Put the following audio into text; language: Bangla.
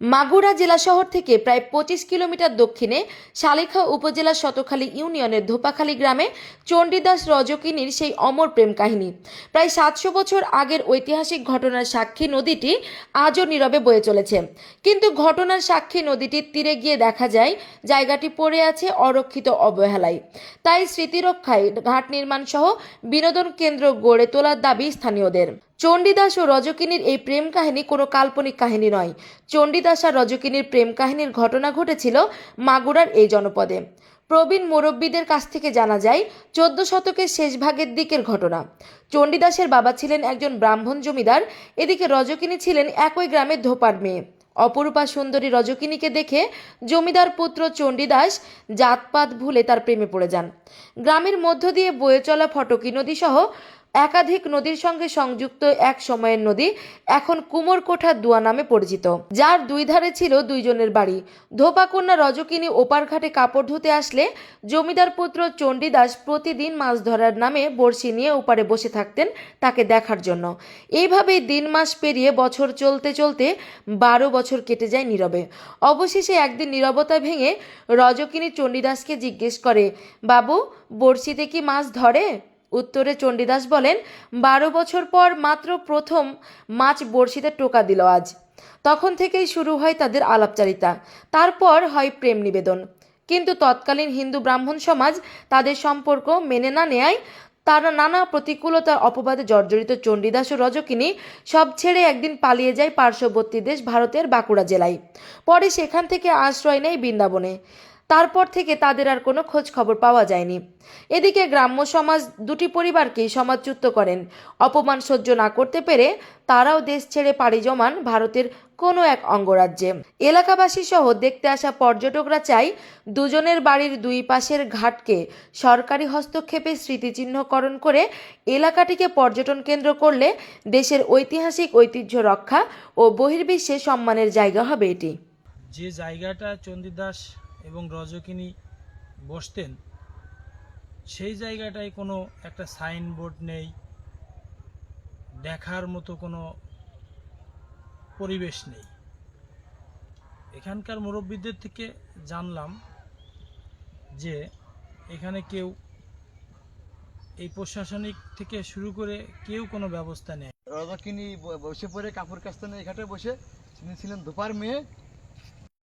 মাগুরা জেলা শহর থেকে প্রায় 25 কিলোমিটার দক্ষিণে সালেখা উপজেলার শতখালী ইউনিয়নের ধোপাখালী গ্রামে চণ্ডীদাস রজকিনীর সেই অমর প্রেম কাহিনী। প্রায় 700 বছর আগের ঐতিহাসিক ঘটনার সাক্ষী নদীটি আজও নীরবে বয়ে চলেছে। কিন্তু ঘটনার সাক্ষী নদীটির তীরে গিয়ে দেখা যায় জায়গাটি পড়ে আছে অরক্ষিত অবহেলায়। তাই স্মৃতিরক্ষায় ঘাট নির্মাণ সহ বিনোদন কেন্দ্র গড়ে তোলার দাবি স্থানীয়দের। চণ্ডীদাস ও রজকিনীর এই প্রেম কাহিনী কোনো কাল্পনিক কাহিনী নয়। চণ্ডীদাস আর রজকিনীর প্রেম কাহিনীর ঘটনা ঘটেছিল মাগুরার এই জনপদে। প্রবীণ মুরব্বীদের কাছ থেকে জানা যায় 14 শতকের শেষ ভাগের দিকের ঘটনা। চণ্ডীদাসের বাবা ছিলেন একজন ব্রাহ্মণ জমিদার, এদিকে রজকিনী ছিলেন একই গ্রামের ধোপার মেয়ে। অপরূপা সুন্দরী রজকিনীকে দেখে জমিদার পুত্র চণ্ডীদাস জাতপাত ভুলে তার প্রেমে পড়ে যান। গ্রামের মধ্য দিয়ে বয়ে চলা ফটকি নদী সহ একাধিক নদীর সঙ্গে সংযুক্ত এক সময়ের নদী এখন কুমোরকোঠা দুয়া নামে পরিচিত, যার দুই ধারে ছিল দুইজনের বাড়ি। ধোপাকন্যা রজকিনী ওপার ঘাটে কাপড় ধুতে আসলে জমিদার পুত্র চণ্ডীদাস প্রতিদিন মাছ ধরার নামে বড়শি নিয়ে ওপারে বসে থাকতেন তাকে দেখার জন্য। এইভাবেই দিন মাস পেরিয়ে বছর চলতে চলতে 12 বছর কেটে যায় নীরবে। অবশেষে একদিন নীরবতা ভেঙে রজকিনী চণ্ডীদাসকে জিজ্ঞেস করে, বাবু, বড়শিতে কি মাছ ধরে? উত্তরে চণ্ডীদাস বলেন, 12 বছর পর মাত্র প্রথম মাছ বড়শিতে টোকা দিল আজ। তখন থেকেই শুরু হয় তাদের আলাপচারিতা, তারপর হয় প্রেম নিবেদন। কিন্তু তৎকালীন হিন্দু ব্রাহ্মণ সমাজ তাদের সম্পর্ক মেনে না নেয়। তারা নানা প্রতিকূলতার অপবাদে জর্জরিত চণ্ডীদাস ও রজকিনী সব ছেড়ে একদিন পালিয়ে যায় পার্শ্ববর্তী দেশ ভারতের বাঁকুড়া জেলায়। পরে সেখান থেকে আশ্রয় নেয় বৃন্দাবনে। তারপর থেকে তাদের আর কোনো খোঁজ খবর পাওয়া যায়নি। এদিকে গ্রাম্য সমাজ দুটি পরিবারকেই সমাজচ্যুত করেন। অপমান সহ্য না করতে পেরে তারাও দেশ ছেড়ে পাড়ি জমান ভারতের কোনো এক অঙ্গরাজ্যে। এলাকাবাসী সহ দেখতে আসা পর্যটকরা চাই দুজনের বাড়ির দুই পাশের ঘাটকে সরকারি হস্তক্ষেপে স্মৃতিচিহ্নকরণ করে এলাকাটিকে পর্যটন কেন্দ্র করলে দেশের ঐতিহাসিক ঐতিহ্য রক্ষা ও বহির্বিশ্বে সম্মানের জায়গা হবে এটি। যে জায়গাটা চণ্ডীদাস এবং রজকিনী বসতেন সেই জায়গাটায় কোনো একটা সাইনবোর্ড নেই, দেখার মতো কোনো পরিবেশ নেই। এখানকার মুরব্বীদের থেকে জানলাম যে এখানে কেউ এই প্রশাসনিক থেকে শুরু করে কেউ কোনো ব্যবস্থা নেয়। রজকিনী বসে পড়ে কাপড় কাচতেন এই ঘাটে বসে। তিনি ছিলেন ধোপার মেয়ে,